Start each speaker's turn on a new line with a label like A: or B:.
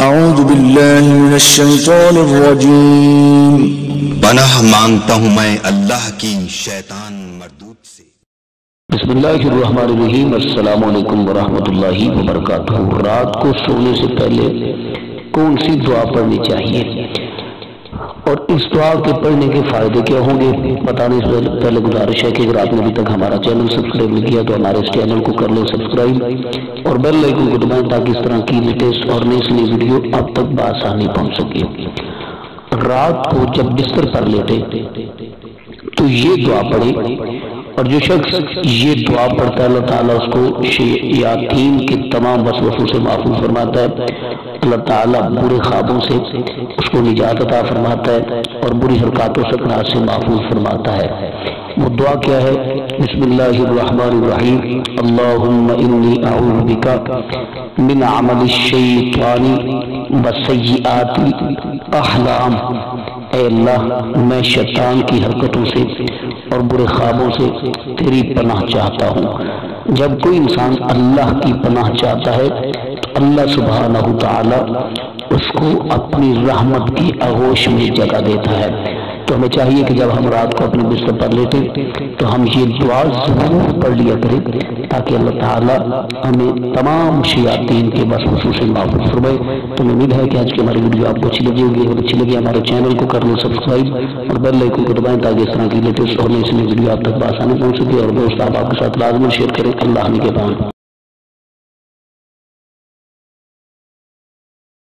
A: اعوذ باللہ من الشیطان الرجیم۔
B: پناہ مانگتا ہوں میں اللہ کی شیطان مردود سے۔
C: بسم اللہ الرحمن الرحیم۔ السلام علیکم ورحمۃ اللہ وبرکاتہ۔ رات کو سونے سے پہلے کون سی دعا پڑھنی چاہیے اور اس دعا کے پڑھنے کے فائدے کیا ہوں گے بتانے سے پہلے گزارش ہے کہ اگر آپ نے ابھی تک ہمارا چینل سبسکرائب نہیں کیا تو ہمارے اس چینل کو کر لیں سبسکرائب اور بیل آئیکن کو دبائیں تاکہ اس طرح کی لیٹسٹ اور نئی ویڈیو اب تک بآسانی پہنچ سکے۔ رات کو جب بستر پر لیٹے تو یہ دعا پڑھے، اور جو شخص یہ دعا پڑھتا ہے اللہ تعالیٰ اس کو شیاطین کے تمام وسوسوں سے محفوظ فرماتا ہے، اللہ تعالیٰ برے خوابوں سے اس کو نجات عطا فرماتا ہے اور بری حرکاتوں سے سے محفوظ فرماتا ہے۔ وہ دعا کیا ہے؟ بسم اللہ الرحمن الرحیم۔ اللہم انی اعوذ بک من عمل الشیطان وسیئات الاحلام۔ اے اللہ میں شیطان کی حرکتوں سے اور برے خوابوں سے تیری پناہ چاہتا ہوں۔ جب کوئی انسان اللہ کی پناہ چاہتا ہے تو اللہ سبحانہ تعالی اس کو اپنی رحمت کی آغوش میں جگہ دیتا ہے۔ تو ہمیں چاہیے کہ جب ہم رات کو اپنے بستر پر لیٹیں تو ہم یہ دعا ضرور پڑھ لیا کریں تاکہ اللہ تعالیٰ ہمیں تمام شیاطین کے وسوسوں سے محفوظ فرمائے۔ تو امید ہے کہ آج کی ہماری ویڈیو آپ کو اچھی لگی ہوگی، اور اچھی لگی ہمارے چینل کو کر لیں سبسکرائب اور بیل آئیکن کو دبائیں تاکہ اس طرح کی لیٹسٹ اور نئی ویڈیو آپ تک بآسانی پہنچ سکے، اور دوست آپ کے ساتھ لازماً شیئر کریں۔ اللہ کے پاس